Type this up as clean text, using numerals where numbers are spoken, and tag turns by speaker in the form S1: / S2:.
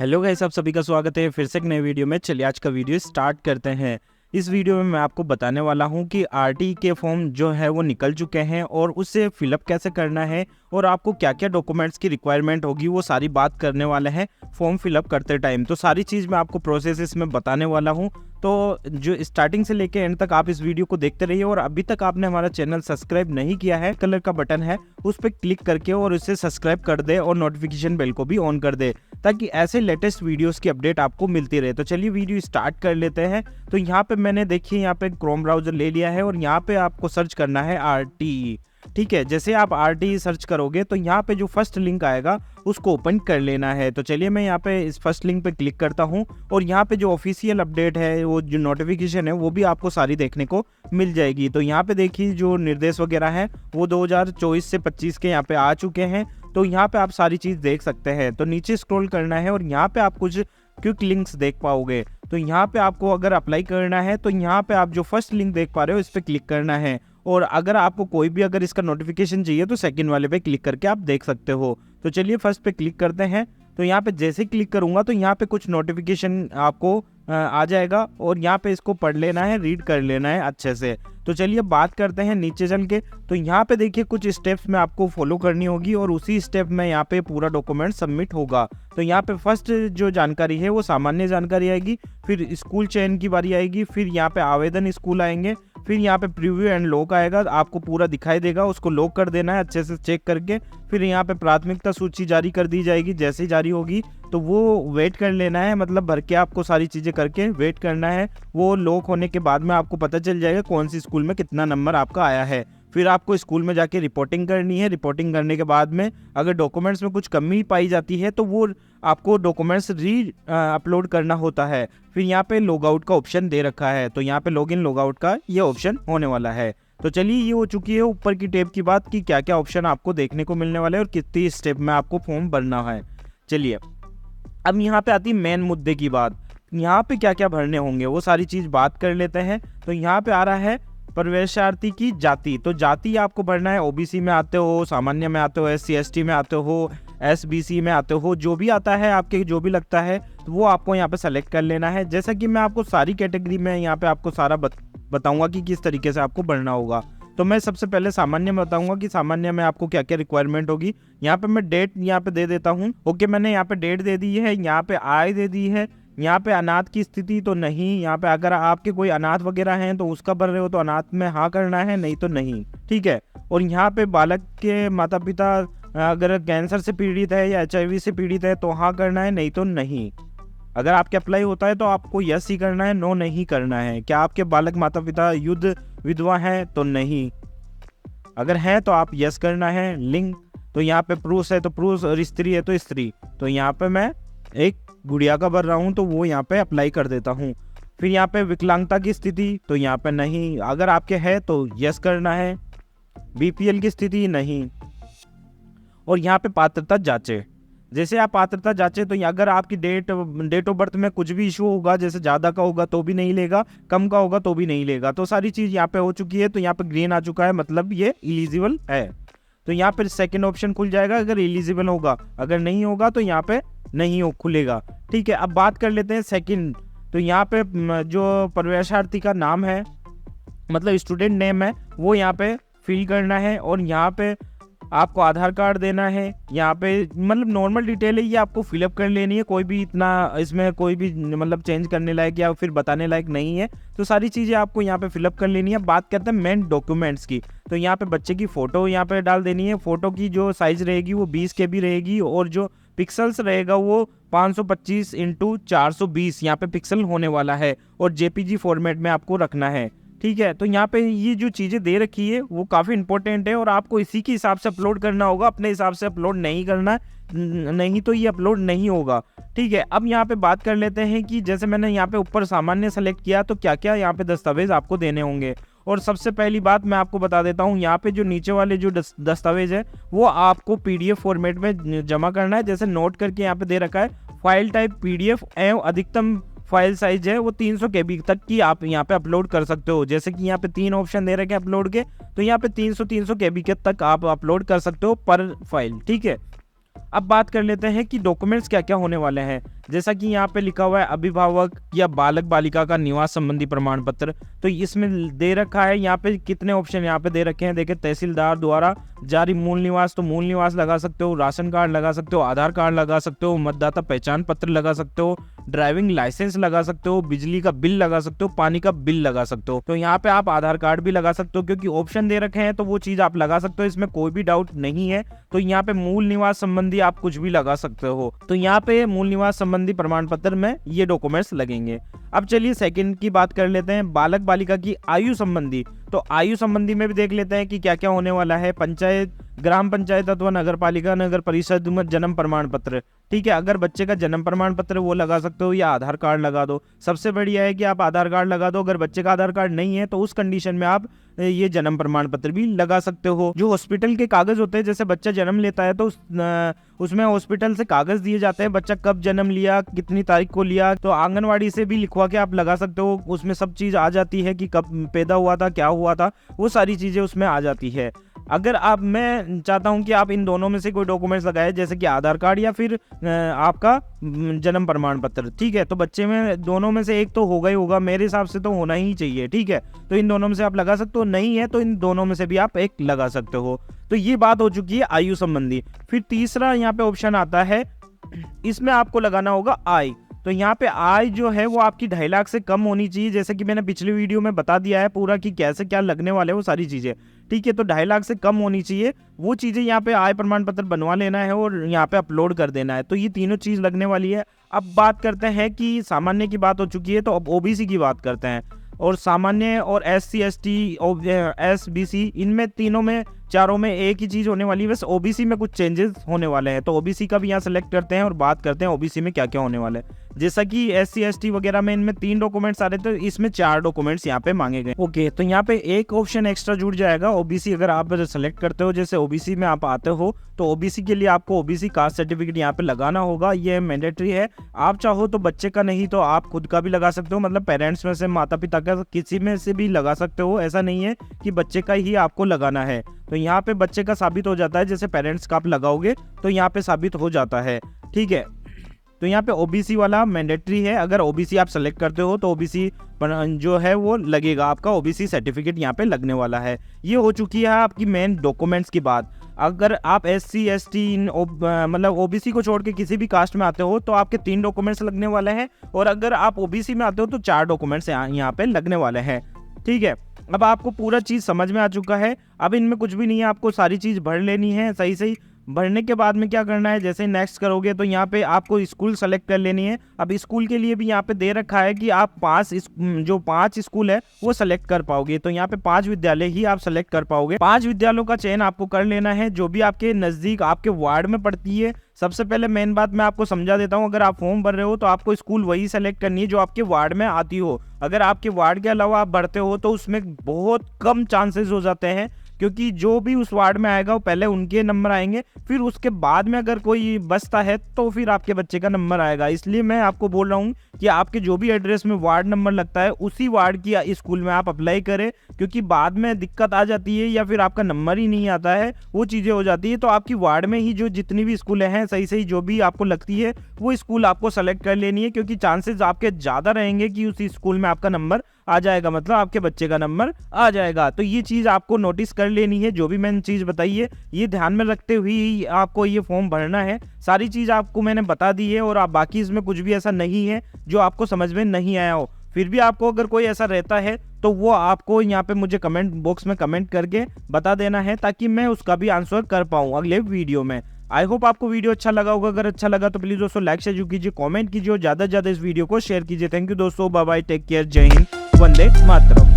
S1: Hello guys, आप सभी का स्वागत है फिर से एक नए वीडियो में। चलिए आज का वीडियो स्टार्ट करते हैं। इस वीडियो में मैं आपको बताने वाला हूं कि आरटी के फॉर्म जो है वो निकल चुके हैं और उसे फिलअप कैसे करना है और आपको क्या क्या डॉक्यूमेंट्स की रिक्वायरमेंट होगी वो सारी बात करने वाले हैं फॉर्म फिलअप करते टाइम। तो सारी चीज़ मैं आपको प्रोसेस इसमें बताने वाला हूं। तो जो स्टार्टिंग से लेकर एंड तक आप इस वीडियो को देखते रहिए और अभी तक आपने हमारा चैनल सब्सक्राइब नहीं किया है, कलर का बटन है उस पर क्लिक करके और उसे सब्सक्राइब कर दे और नोटिफिकेशन बेल को भी ऑन कर दे ताकि ऐसे लेटेस्ट वीडियोस की अपडेट आपको मिलती रहे। तो चलिए वीडियो स्टार्ट कर लेते हैं। तो यहाँ पे मैंने देखिए यहाँ पे क्रोम ब्राउजर ले लिया है और यहाँ पे आपको सर्च करना है आरटी। ठीक है, जैसे आप आरटी सर्च करोगे तो यहाँ पे जो फर्स्ट लिंक आएगा उसको ओपन कर लेना है। तो चलिए मैं यहाँ पे इस फर्स्ट लिंक पे क्लिक करता हूँ और यहाँ पे जो ऑफिशियल अपडेट है वो जो नोटिफिकेशन है वो भी आपको सारी देखने को मिल जाएगी। तो यहाँ पे देखिए जो निर्देश वगैरह है वो 2024 से 25 के यहाँ पे आ चुके हैं। तो यहाँ पे आप सारी चीज़ देख सकते हैं। तो नीचे स्क्रॉल करना है और यहाँ पे आप कुछ क्विक लिंक्स देख पाओगे। तो यहाँ पे आपको अगर अप्लाई करना है तो यहाँ पे आप जो फर्स्ट लिंक देख पा रहे हो इस पर क्लिक करना है और अगर आपको कोई भी अगर इसका नोटिफिकेशन चाहिए तो सेकंड वाले पे क्लिक करके आप देख सकते हो। तो चलिए फर्स्ट पे क्लिक करते हैं। तो यहाँ पे जैसे क्लिक करूंगा तो यहाँ पे कुछ नोटिफिकेशन आपको आ जाएगा और यहाँ पे इसको पढ़ लेना है, रीड कर लेना है अच्छे से। तो चलिए बात करते हैं नीचे चल के। तो यहाँ पे देखिए कुछ स्टेप्स में आपको फॉलो करनी होगी और उसी स्टेप में यहाँ पे पूरा डॉक्यूमेंट सबमिट होगा। तो यहाँ पे फर्स्ट जो जानकारी है वो सामान्य जानकारी आएगी, फिर स्कूल चयन की बारी आएगी, फिर यहाँ पे आवेदन स्कूल आएंगे, फिर यहाँ पे प्रीव्यू एंड लॉक आएगा, आपको पूरा दिखाई देगा, उसको लॉक कर देना है अच्छे से चेक करके। फिर यहाँ पे प्राथमिकता सूची जारी कर दी जाएगी, जैसे ही जारी होगी तो वो वेट कर लेना है, मतलब भर के आपको सारी चीज़ें करके वेट करना है। वो लॉक होने के बाद में आपको पता चल जाएगा कौन सी स्कूल में कितना नंबर आपका आया है। फिर आपको स्कूल में जाके रिपोर्टिंग करनी है। रिपोर्टिंग करने के बाद में अगर डॉक्यूमेंट्स में कुछ कमी पाई जाती है तो वो आपको डॉक्यूमेंट्स अपलोड करना होता है। फिर यहाँ पे लॉग आउट का ऑप्शन दे रखा है, तो यहाँ पे लॉग इन लॉग आउट का ये ऑप्शन होने वाला है। तो चलिए ये हो चुकी है ऊपर की टैब की बात कि क्या क्या ऑप्शन आपको देखने को मिलने वाले हैं और कितनी स्टेप में आपको फॉर्म भरना है। चलिए अब यहाँ पे आती है मेन मुद्दे की बात, यहाँ पे क्या क्या भरने होंगे वो सारी चीज़ बात कर लेते हैं। तो यहाँ पे आ रहा है प्रवेशार्थी की जाति। तो जाति आपको भरना है, ओबीसी में आते हो, सामान्य में आते हो, SC ST में आते हो, SBC में आते हो, जो भी आता है आपके जो भी लगता है तो वो आपको यहाँ पे सेलेक्ट कर लेना है। जैसा कि मैं आपको सारी कैटेगरी में यहाँ पे आपको सारा बताऊंगा कि किस तरीके से आपको भरना होगा। तो मैं सबसे पहले सामान्य में बताऊंगा कि सामान्य में आपको क्या क्या रिक्वायरमेंट होगी। यहाँ पे मैं डेट यहाँ पे दे देता हूँ। ओके, मैंने यहाँ पे डेट दे दी है, यहाँ पे आय दे दी है, यहाँ पे अनाथ की स्थिति तो नहीं। यहाँ पे अगर आपके कोई अनाथ वगैरह हैं तो उसका भर रहे हो तो अनाथ में हाँ करना है, नहीं तो नहीं। ठीक है, और यहाँ पे बालक के माता पिता अगर कैंसर से पीड़ित है या HIV से पीड़ित है तो हाँ करना है, नहीं तो नहीं। अगर आपके अप्लाई होता है तो आपको यस ही करना है, नो नहीं करना है। क्या आपके बालक माता पिता युद्ध विधवा हैं तो नहीं, अगर है तो आप यस करना है। लिंग तो यहाँ पे पुरुष है तो पुरुष और स्त्री है तो स्त्री। तो यहाँ पे मैं एक गुड़िया का भर रहा हूँ तो वो यहाँ पे अप्लाई कर देता हूँ। फिर यहाँ पे विकलांगता की स्थिति तो यहाँ पे नहीं, अगर आपके है तो यस करना है। BPL की स्थिति नहीं। और यहाँ पे पात्रता जांचे, जैसे आप पात्रता जांचे तो अगर आपकी डेट ऑफ बर्थ में कुछ भी इशू होगा, जैसे ज़्यादा का होगा तो भी नहीं लेगा, कम का होगा तो भी नहीं लेगा। तो सारी चीज़ यहाँ पे हो चुकी है। तो यहाँ पे ग्रीन आ चुका है, मतलब ये एलिजिबल है। तो यहाँ पे सेकंड ऑप्शन खुल जाएगा अगर एलिजिबल होगा, अगर नहीं होगा तो यहाँ पे नहीं हो खुलेगा। ठीक है, अब बात कर लेते हैं सेकंड। तो यहाँ पे जो प्रवेशार्थी का नाम है, मतलब स्टूडेंट नेम है, वो यहाँ पे फिल करना है और यहाँ पे आपको आधार कार्ड देना है। यहाँ पे मतलब नॉर्मल डिटेल है, ये आपको फिलअप कर लेनी है, कोई भी इतना इसमें कोई भी मतलब चेंज करने लायक या फिर बताने लायक नहीं है। तो सारी चीज़ें आपको यहाँ पे फिलअप कर लेनी है। बात करते हैं मेन डॉक्यूमेंट्स की। तो यहाँ पे बच्चे की फ़ोटो यहाँ पे डाल देनी है। फ़ोटो की जो साइज़ रहेगी वो 20 KB रहेगी और जो पिक्सल्स रहेगा वो 525x420 यहाँ पे पिक्सल होने वाला है और JPG फॉर्मेट में आपको रखना है। ठीक है, तो यहाँ पे ये जो चीज़ें दे रखी है वो काफ़ी इंपॉर्टेंट है और आपको इसी के हिसाब से अपलोड करना होगा, अपने हिसाब से अपलोड नहीं करना, नहीं तो ये अपलोड नहीं होगा। ठीक है, अब यहाँ पे बात कर लेते हैं कि जैसे मैंने यहाँ पे ऊपर सामान्य सेलेक्ट किया तो क्या क्या यहाँ पे दस्तावेज आपको देने होंगे। और सबसे पहली बात मैं आपको बता देता हूँ, यहाँ पे जो नीचे वाले जो दस्तावेज है वो आपको PDF फॉर्मेट में जमा करना है। जैसे नोट करके यहाँ पे दे रखा है, फाइल टाइप PDF एवं अधिकतम फाइल साइज है वो 300 KB तक की आप यहाँ पे अपलोड कर सकते हो। जैसे कि यहाँ पे 3 ऑप्शन दे रखे हैं अपलोड के, तो यहाँ पे 300 KB के तक आप अपलोड कर सकते हो पर फाइल। ठीक है, अब बात कर लेते हैं कि डॉक्यूमेंट्स क्या क्या होने वाले हैं। जैसा कि यहाँ पे लिखा हुआ है अभिभावक या बालक बालिका का निवास संबंधी प्रमाण पत्र, तो इसमें दे रखा है यहाँ पे कितने ऑप्शन यहाँ पे दे रखे हैं। देखिए, तहसीलदार द्वारा जारी मूल निवास, तो मूल निवास लगा सकते हो, राशन कार्ड लगा सकते हो, आधार कार्ड लगा सकते हो, मतदाता पहचान पत्र लगा सकते हो, ड्राइविंग लाइसेंस लगा सकते हो, बिजली का बिल लगा सकते हो, पानी का बिल लगा सकते हो। तो यहाँ पे आप आधार कार्ड भी लगा सकते हो, क्योंकि ऑप्शन दे रखे हैं तो वो चीज आप लगा सकते हो, इसमें कोई भी डाउट नहीं है। तो यहाँ पे मूल निवास संबंधी आप कुछ भी लगा सकते हो। तो यहाँ पे मूल निवास संबंधी प्रमाण पत्र में ये डॉक्यूमेंट्स लगेंगे। अब चलिए सेकंड की बात कर लेते हैं, बालक बालिका की आयु संबंधी। तो आयु संबंधी में भी देख लेते हैं कि क्या क्या होने वाला है। पंचायत, ग्राम पंचायत अथवा नगर पालिका, नगर परिषद में जन्म प्रमाण पत्र, ठीक है। अगर बच्चे का जन्म प्रमाण पत्र वो लगा सकते हो, या आधार कार्ड लगा दो। सबसे बढ़िया है कि आप आधार कार्ड लगा दो। अगर बच्चे का आधार कार्ड नहीं है तो उस कंडीशन में आप ये जन्म प्रमाण पत्र भी लगा सकते हो। जो हॉस्पिटल के कागज होते हैं, जैसे बच्चा जन्म लेता है तो उसमें हॉस्पिटल से कागज दिए जाते हैं, बच्चा कब जन्म लिया, कितनी तारीख को लिया, तो आंगनवाड़ी से भी लिखवा के आप लगा सकते हो। उसमें सब चीज आ जाती है कि कब पैदा हुआ था, क्या हुआ था, वो सारी चीजें उसमें आ जाती है। अगर मैं चाहता हूं कि आप इन दोनों में से कोई डॉक्यूमेंट्स लगाए, जैसे कि आधार कार्ड या फिर आपका जन्म प्रमाण पत्र, ठीक है, तो बच्चे में दोनों में से एक तो होगा ही होगा, मेरे हिसाब से तो होना ही चाहिए, ठीक है। तो इन दोनों में से आप लगा सकते हो, नहीं है तो इन दोनों में से भी आप एक लगा सकते हो। तो ये बात हो चुकी है आयु संबंधी। फिर तीसरा यहाँ पे ऑप्शन आता है, इसमें आपको लगाना होगा आय। तो यहाँ पे आय जो है वो आपकी 2.5 लाख से कम होनी चाहिए, जैसे कि मैंने पिछली वीडियो में बता दिया है पूरा कि कैसे क्या लगने वाले वो सारी चीजें, ठीक है। तो 2.5 लाख से कम होनी चाहिए वो चीजें, यहाँ पे आय प्रमाण पत्र बनवा लेना है और यहाँ पे अपलोड कर देना है। तो ये तीनों चीज लगने वाली है। अब बात करते हैं कि सामान्य की बात हो चुकी है, तो अब ओबीसी की बात करते हैं। और सामान्य और SC ST SBC, इनमें तीनों में चारों में एक ही चीज होने वाली है, बस ओबीसी में कुछ चेंजेस होने वाले हैं। तो ओबीसी का भी यहाँ सेलेक्ट करते हैं और बात करते हैं ओबीसी में क्या क्या होने वाला है। जैसा कि SC ST वगैरह में इनमें 3 डॉक्यूमेंट्स आ रहे थे, इसमें 4 डॉक्यूमेंट्स यहाँ पे मांगे गए। ओके, तो यहाँ पे एक ऑप्शन एक्स्ट्रा जुड़ जाएगा ओबीसी। अगर आप सेलेक्ट करते हो, जैसे ओबीसी में आप आते हो, तो ओबीसी के लिए आपको ओबीसी कास्ट सर्टिफिकेट यहाँ पे लगाना होगा। ये मैंडेटरी है। आप चाहो तो बच्चे का नहीं तो आप खुद का भी लगा सकते हो, मतलब पेरेंट्स में से, माता पिता का, किसी में से भी लगा सकते हो। ऐसा नहीं है कि बच्चे का ही आपको लगाना है। तो यहाँ पे बच्चे का साबित हो जाता है, जैसे पेरेंट्स का आप लगाओगे तो यहाँ पे साबित हो जाता है, ठीक है। तो यहाँ पे ओबीसी वाला मैंडेटरी है। अगर ओबीसी आप सेलेक्ट करते हो तो ओबीसी जो है वो लगेगा, आपका ओबीसी सर्टिफिकेट यहाँ पे लगने वाला है। ये हो चुकी है आपकी मेन डॉक्यूमेंट्स की बात। अगर आप SC ST मतलब ओबीसी को छोड़ के किसी भी कास्ट में आते हो तो आपके 3 डॉक्यूमेंट्स लगने वाले हैं, और अगर आप ओबीसी में आते हो तो 4 डॉक्यूमेंट्स यहाँ पे लगने वाले हैं, ठीक है। अब आपको पूरा चीज समझ में आ चुका है। अब इनमें कुछ भी नहीं है, आपको सारी चीज भर लेनी है सही सही। भरने के बाद में क्या करना है, जैसे नेक्स्ट करोगे तो यहाँ पे आपको स्कूल सेलेक्ट कर लेनी है। अब स्कूल के लिए भी यहाँ पे दे रखा है कि आप 5 स्कूल है वो सेलेक्ट कर पाओगे। तो यहाँ पे 5 विद्यालय ही आप सेलेक्ट कर पाओगे। 5 विद्यालयों का चयन आपको कर लेना है, जो भी आपके नजदीक आपके वार्ड में पड़ती है। सबसे पहले मेन बात मैं आपको समझा देता हूँ, अगर आप फॉर्म भर रहे हो तो आपको स्कूल वही सेलेक्ट करनी है जो आपके वार्ड में आती हो। अगर आपके वार्ड के अलावा आप भरते हो तो उसमें बहुत कम चांसेस हो जाते हैं, क्योंकि जो भी उस वार्ड में आएगा वो पहले उनके नंबर आएंगे, फिर उसके बाद में अगर कोई बचता है तो फिर आपके बच्चे का नंबर आएगा। इसलिए मैं आपको बोल रहा हूँ कि आपके जो भी एड्रेस में वार्ड नंबर लगता है उसी वार्ड की स्कूल में आप अप्लाई करें, क्योंकि बाद में दिक्कत आ जाती है या फिर आपका नंबर ही नहीं आता है, वो चीज़ें हो जाती है। तो आपकी वार्ड में ही जो जितनी भी स्कूलें हैं सही सही जो भी आपको लगती है वो स्कूल आपको सेलेक्ट कर लेनी है, क्योंकि चांसेस आपके ज़्यादा रहेंगे कि उसी स्कूल में आपका नंबर आ जाएगा, मतलब आपके बच्चे का नंबर आ जाएगा। तो ये चीज़ आपको नोटिस कर लेनी है, जो भी मैंने चीज़ बताई है ये ध्यान में रखते हुए ही आपको ये फॉर्म भरना है। सारी चीज़ आपको मैंने बता दी है, और आप बाकी इसमें कुछ भी ऐसा नहीं है जो आपको समझ में नहीं आया हो। फिर भी आपको अगर कोई ऐसा रहता है तो वो आपको यहाँ पे मुझे कमेंट बॉक्स में कमेंट करके बता देना है, ताकि मैं उसका भी आंसर कर पाऊँ अगले वीडियो में। आई होप आपको वीडियो अच्छा लगा होगा। अगर अच्छा लगा तो प्लीज दोस्तों लाइक शेयर कीजिए, कमेंट कीजिए और ज्यादा से ज्यादा इस वीडियो को शेयर कीजिए। थैंक यू दोस्तों, बाय बाय, टेक केयर, जय हिंद, वंदे मातरम।